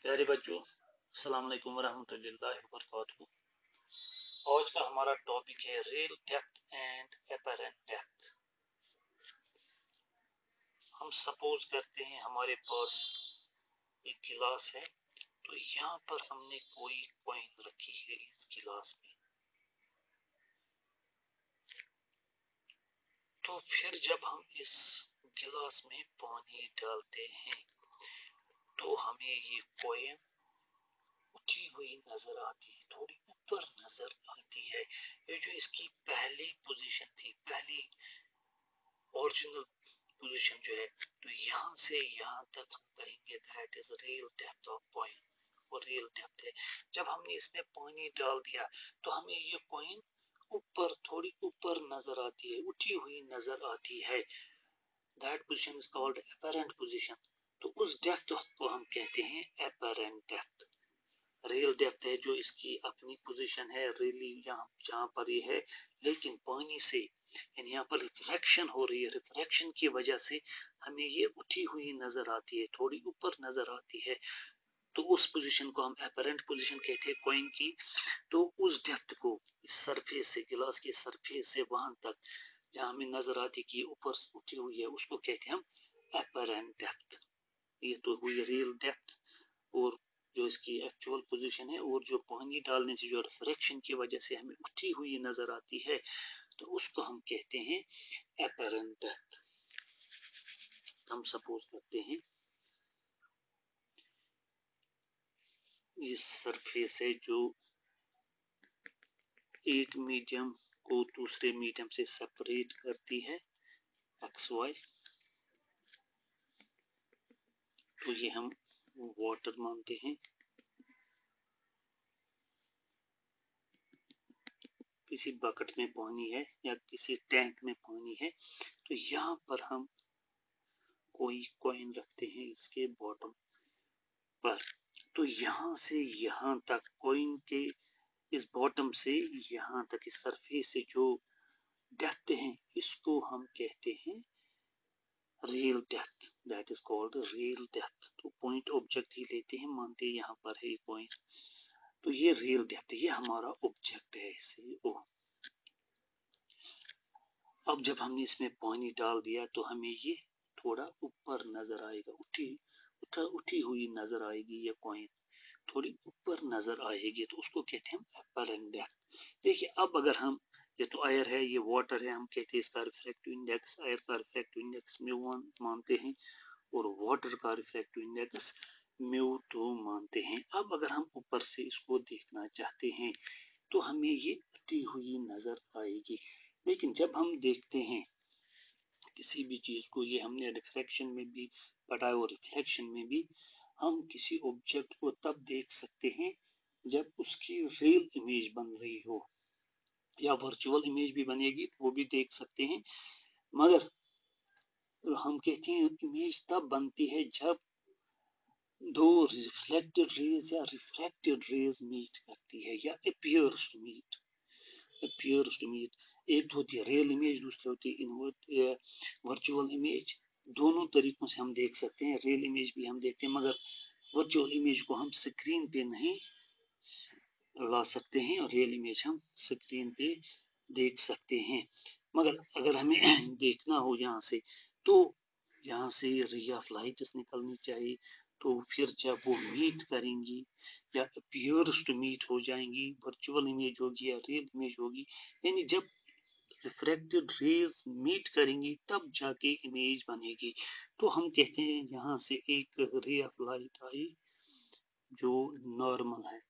प्यारे बच्चों, अस्सलाम वालेकुम वरहमतुल्लाहि वबरकातुहू। आज का हमारा टॉपिक है real depth and apparent depth. हम सपोज करते हैं हमारे पास एक गिलास है, तो यहाँ पर हमने कोई कॉइन रखी है इस गिलास में। तो फिर जब हम इस गिलास में पानी डालते हैं तो हमें ये कॉइन उठी हुई नजर आती है, थोड़ी ऊपर नजर आती है। ये जो इसकी पहली पोजीशन थी, पहली ओरिजिनल पोजीशन जो है, तो यहाँ से यहाँ तक हम कहेंगे that is real depth of coin, और रियल डेप्थ है। जब हमने इसमें पानी डाल दिया तो हमें ये कॉइन ऊपर, थोड़ी ऊपर नजर आती है, उठी हुई नजर आती है। That position is called apparent position. तो उस डेप्थ को हम कहते हैं एपरेंट डेप्थ। रियल डेप्थ है जो इसकी अपनी पोजीशन है, रियली यहाँ जहाँ पर ये है, लेकिन पानी से यानी यहाँ पर रिफ्रैक्शन हो रही है, रिफ्रैक्शन की वजह से हमें ये उठी हुई नजर आती है, थोड़ी ऊपर नजर आती है। तो उस पोजीशन को हम एपरेंट पोजीशन कहते हैं कॉइन की। तो उस डेप्थ को इस सरफेस से, गिलास के सरफेस से वहां तक जहाँ हमें नजर आती कि ऊपर उठी हुई है, उसको कहते हैं हम एपरेंट डेप्थ। ये तो हुई रियल डेप्थ, और जो इसकी एक्चुअल पोजीशन है, और जो पानी डालने से जो रिफ्रैक्शन की वजह से हमें उठी हुई नजर आती है, तो उसको हम कहते हैं एपरेंट डेप्थ। हम सपोज करते हैं इस सरफेस है जो एक मीडियम को दूसरे मीडियम से सेपरेट करती है, एक्स वाई। तो ये हम वाटर मानते हैं। किसी बकेट में पानी है या किसी टैंक में पानी है, तो यहाँ पर हम कोई कॉइन रखते हैं इसके बॉटम पर। तो यहाँ से यहाँ तक कॉइन के इस बॉटम से यहाँ तक इस सरफेस से जो डेप्थ है, इसको हम कहते हैं real depth. That is called real depth. तो पॉइंट ऑब्जेक्ट ही लेते हैं, मानते हैं यहाँ पर है पॉइंट, तो ये रियल डेप्थ, ये हमारा ऑब्जेक्ट है इसे ओ। अब जब हमने इसमें पानी डाल दिया तो हमें ये थोड़ा ऊपर नजर आएगा, उठी हुई नजर आएगी, ये कॉइन थोड़ी ऊपर नजर आएगी, तो उसको कहते हैं एपरेंट डेप्थ। देखिए अब अगर हम, ये तो एयर है, ये वाटर है, हम कहते हैं इसका रिफ्रैक्टिव इंडेक्स, एयर का रिफ्रैक्टिव इंडेक्स म्यू1 मानते हैं, और वाटर का रिफ्रैक्टिव इंडेक्स म्यू2 मानते हैं। अब अगर हम ऊपर से इसको देखना चाहते हैं तो हमें ये उठी हुई नजर आएगी। लेकिन जब हम देखते हैं किसी भी चीज को, ये हमने रिफ्रैक्शन में भी पढ़ा है और रिफ्लेक्शन में भी, हम किसी ऑब्जेक्ट को तब देख सकते हैं जब उसकी रियल इमेज बन रही हो, या वर्चुअल इमेज भी बनेगी तो वो भी देख सकते हैं। मगर हम कहते हैं इमेज तब बनती है जब दो रिफ्लेक्टेड रेज या रिफ्रैक्टेड रेज मीट करती है, या अपीयर्स टू मीट। एक तो होती है रियल इमेज, दूसरी होती है वर्चुअल इमेज। दोनों तरीकों से हम देख सकते हैं, रियल इमेज भी हम देखते हैं, मगर वर्चुअल इमेज को हम स्क्रीन पे नहीं ला सकते हैं, और रियल इमेज हम स्क्रीन पे देख सकते हैं। मगर अगर हमें देखना हो यहाँ से, तो यहाँ से रे ऑफ लाइट निकलनी चाहिए। तो फिर जब वो मीट करेंगी या अपीयर्स टू मीट हो जाएंगी, वर्चुअल इमेज होगी या रियल इमेज होगी, यानी जब रिफ्रैक्टेड रेज मीट करेंगी तब जाके इमेज बनेगी। तो हम कहते हैं यहाँ से एक रे ऑफ लाइट आई जो नॉर्मल है।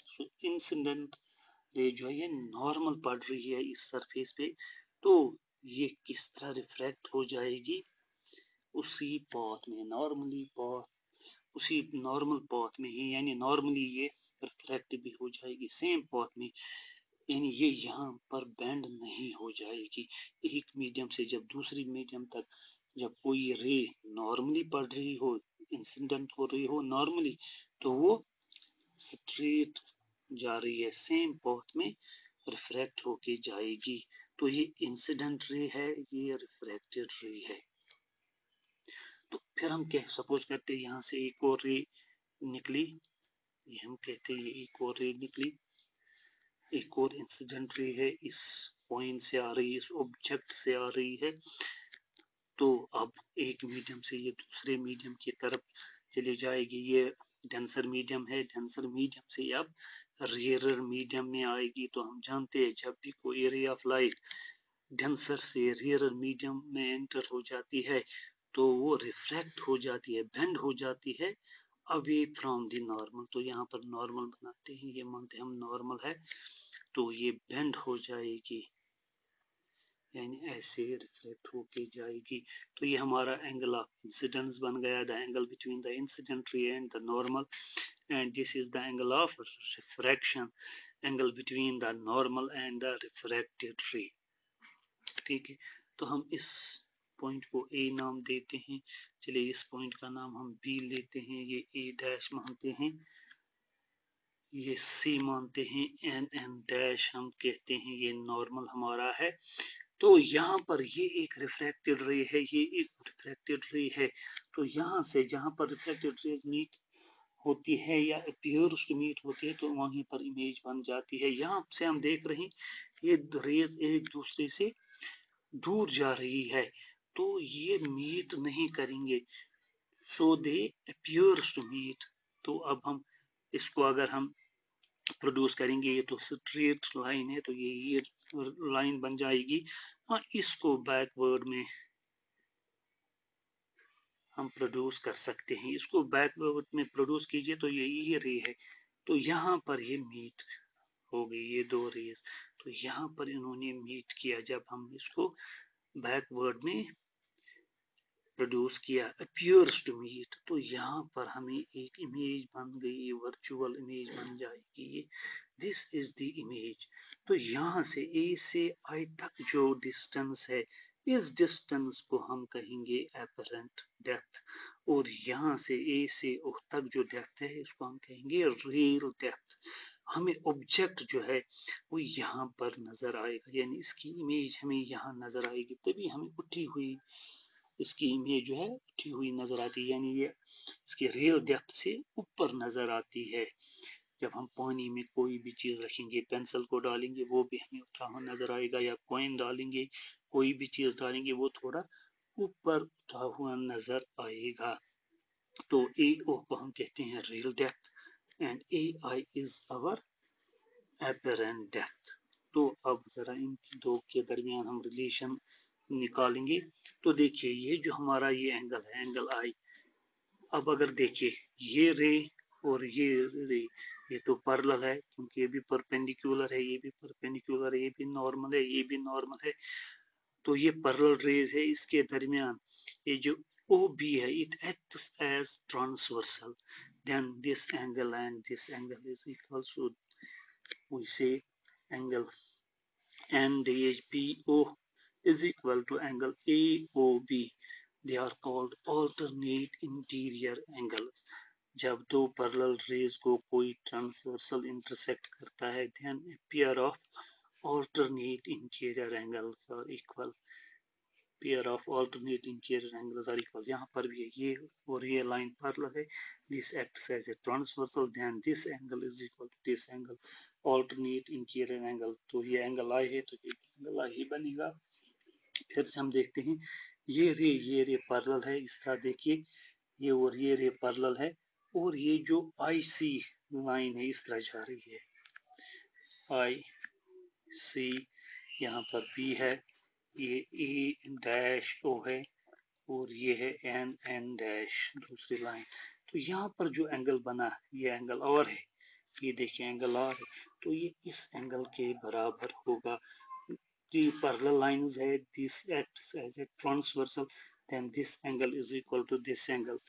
सो इंसिडेंट रे जो है ये नॉर्मल पड़ रही है इस सरफेस पे, तो ये किस तरह रिफ्रैक्ट हो जाएगी उसी पाथ में, नॉर्मली पाथ, उसी नॉर्मल पाथ में ही, यानी नॉर्मली ये रिफ्रैक्ट भी हो जाएगी सेम पाथ में, यानी ये यहाँ पर बेंड नहीं हो जाएगी। एक मीडियम से जब दूसरी मीडियम तक जब कोई रे नॉर्मली पड़ रही हो, इंसिडेंट हो रही हो नॉर्मली, तो वो स्ट्रेट जा रही है, सेम पाथ में रिफ्रैक्ट होके जाएगी। तो ये इंसिडेंट रे है, ये रिफ्रैक्टेड रे है। तो फिर हम क्या सपोज करते हैं यहाँ से एक और रे निकली, ये हम कहते हैं एक और रे निकली, एक और इंसिडेंट रे है, इस पॉइंट से आ रही है, इस ऑब्जेक्ट से आ रही है। तो अब एक मीडियम से ये दूसरे मीडियम की तरफ चली जाएगी। ये डेंसर मीडियम है, डेंसर मीडियम से अब रेयरर मीडियम में आएगी। तो हम जानते हैं जब भी कोई रे ऑफ लाइट डेंसर से रेयरर मीडियम में एंटर हो जाती है तो वो रिफ्रैक्ट हो जाती है, बेंड हो जाती है अवे फ्रॉम द नॉर्मल। तो यहाँ पर नॉर्मल बनाते हैं, ये मानते हैं हम नॉर्मल है, तो ये बेंड हो जाएगी, यानी ऐसे रिफ्लेक्ट होके जाएगी। तो ये हमारा एंगल ऑफ इंसिडेंस बन गया, the angle between the incident ray and the normal, and this is the angle of refraction, angle between the normal and the refracted रे। ठीक है, तो हम इस पॉइंट को ए नाम देते हैं। चलिए इस पॉइंट का नाम हम बी लेते हैं, ये ए डैश मानते हैं, ये सी मानते हैं, एन एन डैश हम कहते हैं, ये नॉर्मल हमारा है। तो यहाँ पर ये एक रिफ्रैक्टेड रे है, ये एक रिफ्रैक्टेड रे है। तो यहाँ से जहाँ पर रिफ्रैक्टेड रेज मीट होती है या अपीयर्स टू मीट होती है, तो वहीं पर इमेज बन जाती है। यहाँ से हम देख रहे हैं ये रेज एक दूसरे से दूर जा रही है, तो ये मीट नहीं करेंगे, सो दे अपीयर्स टू मीट। तो अब हम इसको अगर हम प्रोड्यूस करेंगे, ये तो स्ट्रेट लाइन है, तो ये लाइन बन जाएगी। हाँ, इसको बैकवर्ड में हम प्रोड्यूस कर सकते हैं, इसको बैकवर्ड में प्रोड्यूस कीजिए तो ये रे है। तो यहाँ पर ये मीट हो गई, ये दो रेस, तो यहाँ पर इन्होंने मीट किया। जब हम इसको बैकवर्ड में प्रोड्यूस किया, अपीयर्स टू मीट, तो यहाँ पर हमें एक इमेज बन गई, वर्चुअल इमेज बन जाएगी। ये दिस इज द इमेज। तो यहाँ से ए से आई तक जो डिस्टेंस है, इस डिस्टेंस को हम कहेंगे एपरेंट डेप्थ, और यहाँ से ए से ओ तक जो डेप्थ है इसको हम कहेंगे रियल डेप्थ। हमें ऑब्जेक्ट जो है वो यहाँ पर नजर आएगा, यानी इसकी इमेज हमें यहाँ नजर आएगी, तभी हमें उठी हुई इसकी इमेज जो है उठी हुई नजर आती है, यानी ये इसकी रियल डेप्थ से ऊपर नजर आती है। जब हम पानी में कोई भी चीज रखेंगे, पेंसिल को डालेंगे, वो भी हमें उठा हुआ नजर आएगा, या कॉइन डालेंगे, कोई भी चीज डालेंगे, वो थोड़ा ऊपर उठा हुआ नजर आएगा। तो ए ओ को हम कहते हैं real depth, and A I is our apparent depth. तो अब जरा इन दो के दरमियान हम रिलेशन निकालेंगे। तो देखिए ये जो हमारा ये एंगल है, एंगल आई, अब अगर देखिए ये रे और ये रे, ये तो पैरेलल है क्योंकि ये भी परपेंडिकुलर है, ये भी परपेंडिकुलर है, ये भी नॉर्मल है, ये भी नॉर्मल है। तो ये पैरेलल रेज है, इसके दरमियान ये जो ओ बी है, it acts as transversal, then this angle and this angle is equal, so we say angle NDHBO is equal to angle AOB. They are called alternate interior angles. जब दो parallel raise को कोई transversal intersect करता है, then a pair of alternate interior angles are equal. Pair of alternate interior angles are equal. यहाँ पर भी ये और ये लाइन पैरेलल है. This acts as a transversal. Then this angle is equal to this angle. Alternate interior angle. तो ये angle आई है तो ये एंगल आई ही बनेगा। फिर से हम देखते हैं ये रे पैरेलल है, इस तरह देखिए ये और ये रे पैरेलल है, और ये जो आई सी लाइन है इस तरह जा रही है, आई सी, यहाँ पर बी है, ये ए डैश ओ है, और ये है एन एन डैश दूसरी लाइन। तो यहाँ पर जो एंगल बना ये एंगल और है, ये देखिए एंगल और है, तो ये इस एंगल के बराबर होगा। The parallel lines है, this acts as a transversal, then this angle is equal to this angle,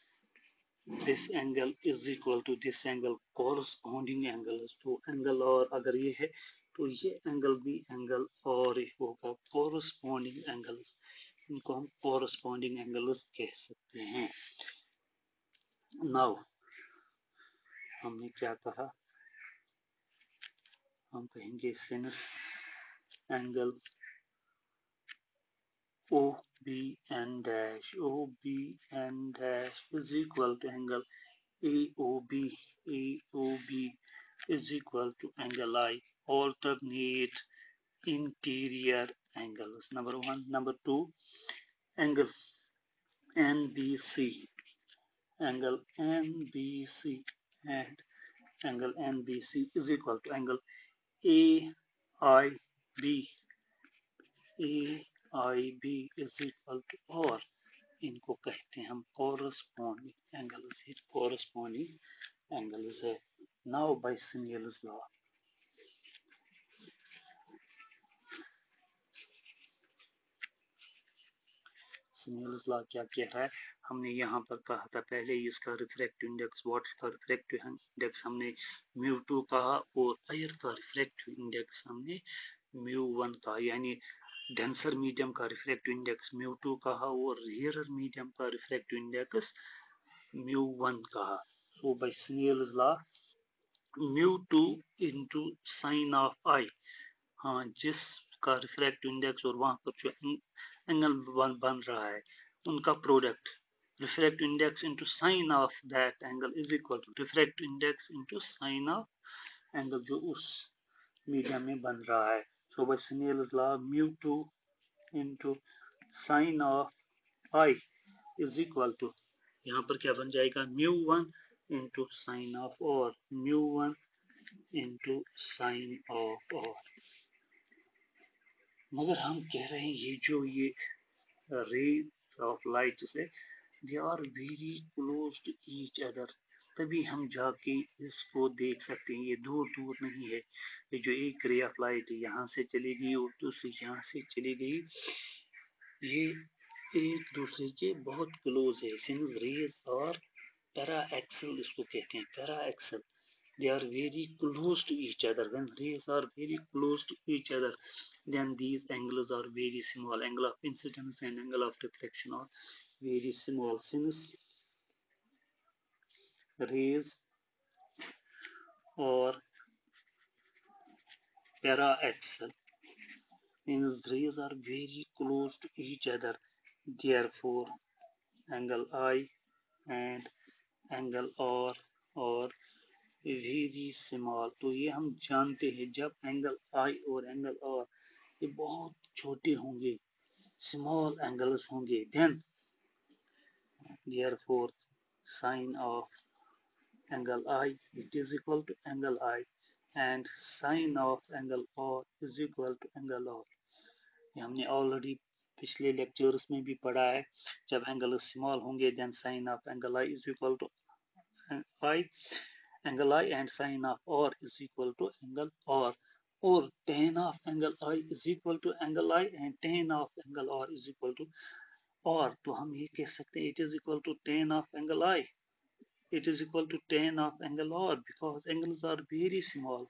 this angle is equal to this angle, corresponding angles। तो एंगल और अगर ये है तो ये एंगल भी एंगल और होगा, corresponding angles, इनको हम corresponding angles कह सकते हैं। नाउ हमने क्या कहा, हम कहेंगे since angle OBN dash is equal to angle AOB is equal to angle I. Alternate interior angles. Number one. Number two, angle NBC. Angle NBC and angle NBC is equal to angle AIB. AIB is equal to, और इनको कहते हैं हम corresponding angles. ये corresponding angles है. Now by Snell's law. Snell's law क्या कह रहा है? हमने यहाँ पर कहा था पहले इसका रिफ्रैक्टिव इंडेक्स, वाटर का रिफ्रैक्टिव इंडेक्स हमने μ2 कहा और एयर का रिफ्रैक्टिव इंडेक्स हमने μ1 कहा, यानी डेंसर मीडियम का रिफ्रैक्टिव इंडेक्स μ2 कहा और रेयरर मीडियम का रिफ्रैक्टिव इंडेक्स μ1 कहा. So by Snell's law, μ2 into sin of I, हाँ जिसका रिफ्रैक्टिव इंडेक्स और वहां पर जो एंगल बन रहा है उनका product, refractive index into sine of that angle is equal to refractive index into sine of angle जो उस मीडियम में बन रहा है. So by Snell's law μ2 into sine of I is equal to, यहाँ पर क्या बन जाएगा, μ1 इंटू साइन ऑफ और μ1 इंटू साइन ऑफ और. मगर हम कह रहे हैं ये जो ये rays of light से they are very close to each other, तभी हम जाके इसको देख सकते हैं. ये दूर दूर नहीं है. ये जो एक रे ऑफ लाइट यहाँ से चली गई और दूसरी यहाँ से चली गई, ये एक दूसरे के बहुत क्लोज है. सिंस रेज और पैरा एक्सल इसको कहते हैं, paraxial. They are very close to each other. When rays are very close to each other, then these angles are very small. Angle of incidence and angle of reflection are very small. Since rays or para-axial means rays are very close to each other, therefore angle I and angle R are very small. तो ये हम जानते हैं जब angle I और angle R ये बहुत छोटे होंगे, स्मॉल एंगल्स होंगे, then therefore sine of angle I it is equal to angle I and sine of angle R is equal to angle R. ये हमने ऑलरेडी पिछले लेक्चर्स में भी पढ़ा है. जब एंगल स्मॉल होंगे then sine of angle I is equal to I, angle I and sine of R is equal to angle R, और tan of angle I is equal to angle I and tan of angle R is equal to R. तो हम ये कह सकते हैं it is equal to tan of angle I, it is equal to tan of angle R because angles are very small.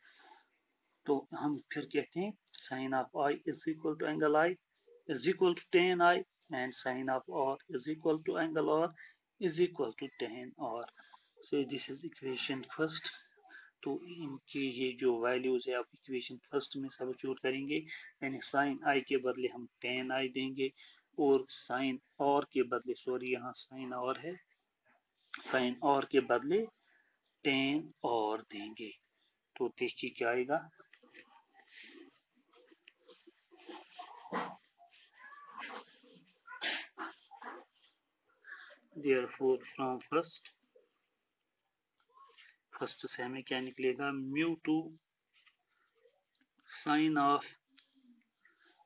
तो हम फिर कहते हैं sin of I is equal to angle I is equal to tan I and sin of R is equal to angle R is equal to tan R. So this is equation first. तो इनके ये जो values है आप equation first में substitute करेंगे, यानी sign I के बदले हम टेन आई देंगे और साइन और के बदले, सॉरी यहाँ साइन और है, साइन और के बदले टेन और देंगे. तो देखिए क्या आएगा, therefore from फर्स्ट से हमें क्या निकलेगा, μ2 साइन ऑफ,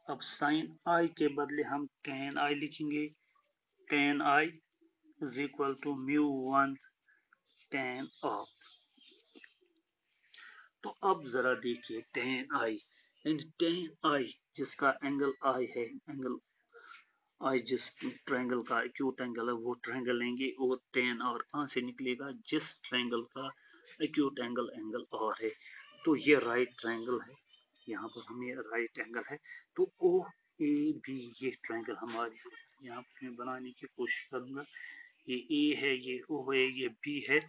अब साइन आई के बदले हम टेन आई लिखेंगे, tan I is equal to μ1 tan of. तो अब जरा देखिए tan I and tan I जिसका एंगल आई है, एंगल आई जिस ट्रायंगल का एक्यूट एंगल है वो ट्रायंगल लेंगे और टेन और कहाँ से निकलेगा, जिस ट्रायंगल का एक्यूट एंगल एंगल और है. तो ये राइट ट्रायंगल है, यहाँ पर हमें राइट एंगल है. तो ओ ए बी ये ट्रायंगल हमारे यहाँ पर मैं बनाने की कोशिश करूंगा. ये ए है, ये ओ है, ये बी है,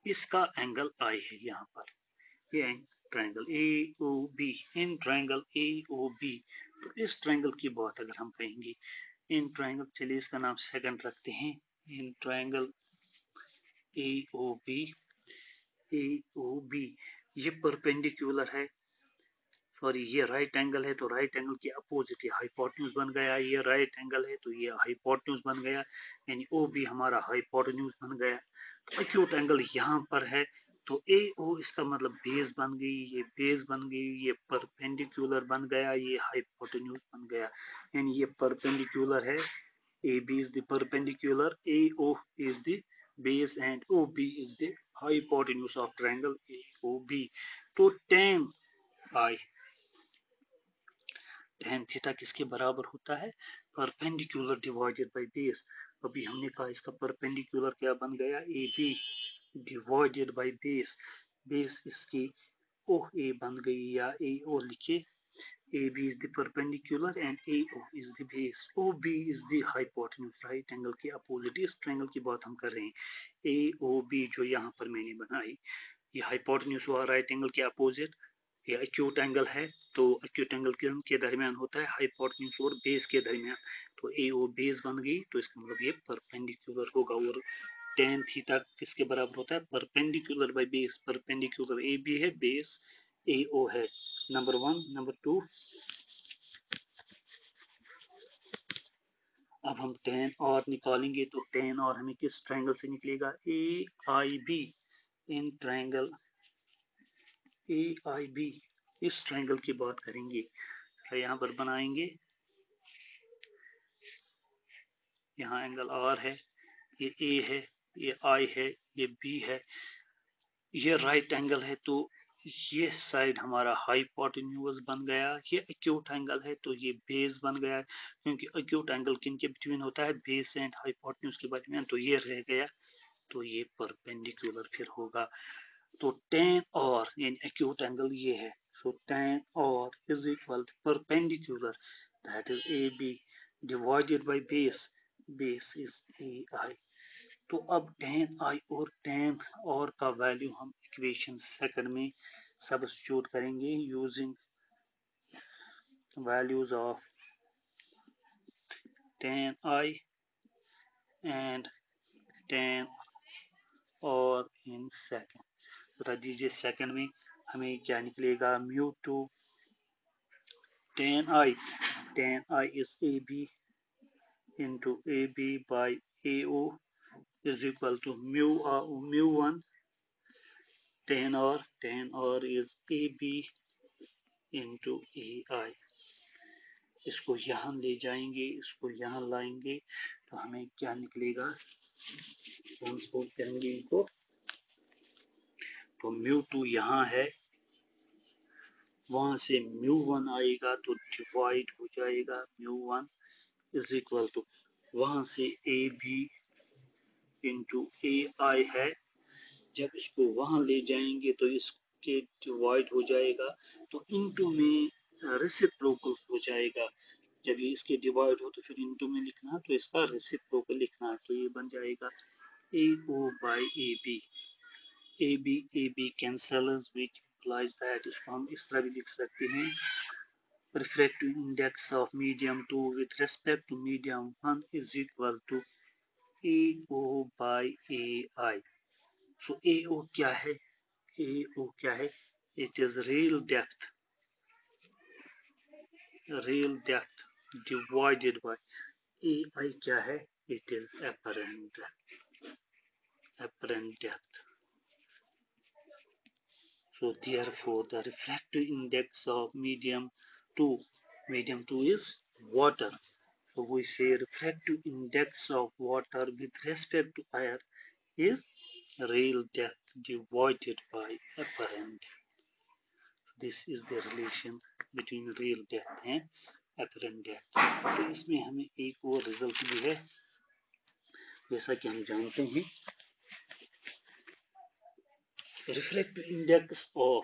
इसका एंगल आई है यहाँ पर. ये triangle A O B, in triangle A O B. तो इस ट्रायंगल की बात अगर हम कहेंगे, इन ट्रायंगल, चलिए इसका नाम सेकंड रखते हैं, इन ट्रायंगल AOB ये परपेंडिकुलर है, सॉरी ये राइट एंगल है, तो राइट एंगल के अपोजिट ये हाइपोटेन्यूज बन गया, ये राइट एंगल है तो ये हाइपोटेन्यूज बन गया, यानी OB हमारा हाइपोटेन्यूज बन गया। तो एक्यूट एंगल यहाँ पर है, तो AO इसका मतलब बेस बन गई, ये बेस बन गई, ये परपेंडिकुलर बन गया, ये हाइपोटेन्यूज बन गया, यानी ये परपेंडिकुलर है। AB is the perpendicular, AO is the base and OB is the hypotenuse of triangle AOB। तो tan थीटा किसके बराबर होता है? Perpendicular divided by base. अभी हमने कहा इसका परपेंडिकुलर क्या बन गया? AB divided by base, base इसकी OA बन गई, या AO लिखे। AB is the perpendicular and AO is the base, OB is the hypotenuse, right angle के अपोजिट। इस ट्रायंगल की बात हम कर रहे हैं। AOB जो यहाँ पर मैंने बनाई, ये हाइपोटेन्यूज हुआ राइट एंगल के अपोजिट, ये एक्यूट एंगल है, तो एक्यूट एंगल के दरमियान होता है हाइपोटेन्यूज और बेस के दरमियान, तो AO बेस बन गई, तो इसका मतलब ये परपेंडिकुलर होगा। और tan थीटा किसके बराबर होता है? Perpendicular by base, perpendicular AB है, बेस AO है, नंबर 1। नंबर 2, अब हम tan और निकालेंगे, तो tan और हमें किस ट्रायंगल से निकलेगा? AIB, इन ट्रायंगल AIB, इस ट्रायंगल की बात करेंगे। तो यहाँ पर बनाएंगे, यहाँ एंगल R है, ये A है, ये I है, ये B है, ये राइट एंगल है, तो ये साइड हमारा हाइपोटेन्यूज बन गया। ये एक्यूट एंगल है तो ये बेस बन गया, क्योंकि एक्यूट एंगल किन के बिटवीन होता है? बेस एंड हाइपोटेन्यूज के दरमियान, तो ये रह गया, तो ये परपेंडिकुलर फिर होगा। तो tan और यानी एक्यूट एंगल ये है, सो tan और is equal to perpendicular, that is AB divided by base, base is AI। तो अब tan I और tan और का वैल्यू हम इक्वेशन सेकंड में सब्स्टिट्यूट करेंगे using values of tan I and tan और इन सेकंड। बता दीजिए सेकंड में हमें क्या निकलेगा? μ2 tan I is AB into AB by AO is equal to mu1 tan R is AB into AI। इसको यहाँ ले जाएंगे, इसको यहाँ लाएंगे, तो हमें क्या निकलेगा? ट्रांसपोज करेंगे इनको, तो μ2 यहाँ है, वहां से μ1 आएगा तो डिवाइड हो जाएगा, μ1 इज इक्वल टू वहां से AB इंटू AI है, जब इसको वहां ले जाएंगे तो इसके डिवाइड हो जाएगा, तो इंटू में रेसिप्रोकल हो जाएगा। जब ये इसके डिवाइड हो तो फिर इंटू में लिखना, तो इसका रेसिप्रोकल लिखना, तो ये बन जाएगा AO by AB, AB cancels, which implies that इसको हम इस तरह भी लिख सकते हैं, refractive index of medium 2 with respect to medium 1 is equal to AO by AI। So AO क्या है? AO क्या है? It is real depth divided by AI क्या है? It is apparent depth। So therefore the refractive index of medium 2 is water. So we say refractive index of water with respect to air is real depth divided by apparent depth. So this is the relation between real depth and apparent depth। तो इसमें हमें एक और result भी है, जैसा कि हम जानते हैं, refractive index of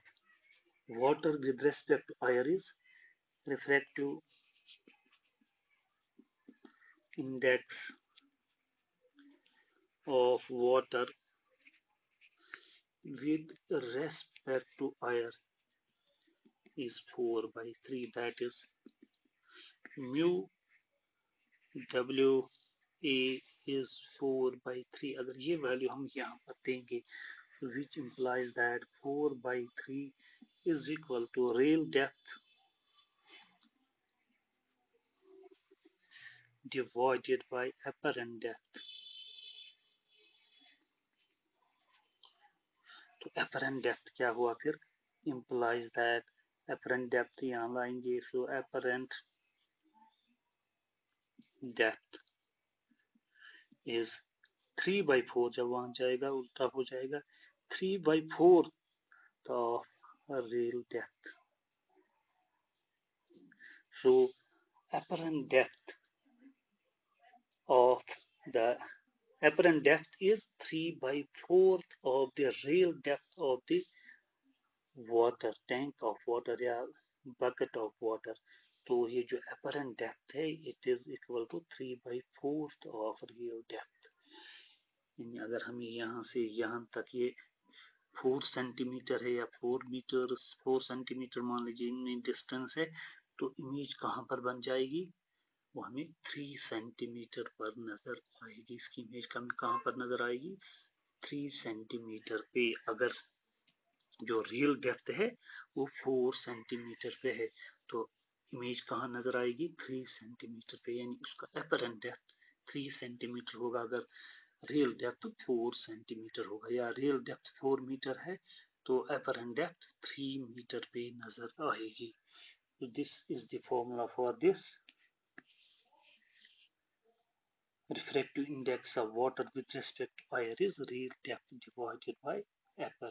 water with respect to air is refractive index of water with respect to air is 4/3, that is mu WA is 4/3. अगर ये वैल्यू हम यहाँ पर देंगे, so which implies that 4/3 is equal to real depth divided by apparent depth. तो apparent depth क्या हुआ फिर? Implies that apparent depth यहाँ लाएंगे, so apparent depth is 3/4. जब वहां जाएगा उल्टा हो जाएगा, 3/4 of real depth. So apparent depth of the apparent depth is 3/4 of the real depth of the water, tank of water या bucket of water. तो ये जो apparent depth है, it is equal to 3/4 of real depth. यानी अगर हमें यहाँ से यहाँ तक ये 4 सेंटीमीटर है या 4 सेंटीमीटर मान लीजिए इनमें डिस्टेंस है, तो इमेज कहाँ पर बन जाएगी? वो हमें 3 सेंटीमीटर पर नजर आएगी। इसकी इमेज कहाँ पर नजर आएगी? 3 सेंटीमीटर पे। अगर जो रियल डेप्थ है वो 4 सेंटीमीटर पे है, तो इमेज कहाँ नजर आएगी? 3 सेंटीमीटर पे, यानी उसका अपरेंट डेप्थ 3 सेंटीमीटर होगा अगर रियल डेप्थ 4 सेंटीमीटर होगा, या रियल डेप्थ 4 मीटर है तो अपरेंट डेप्थ 3 मीटर पे नजर आएगी. So this is the formula for this. Refractive index of water with respect to air is real depth divided by apparent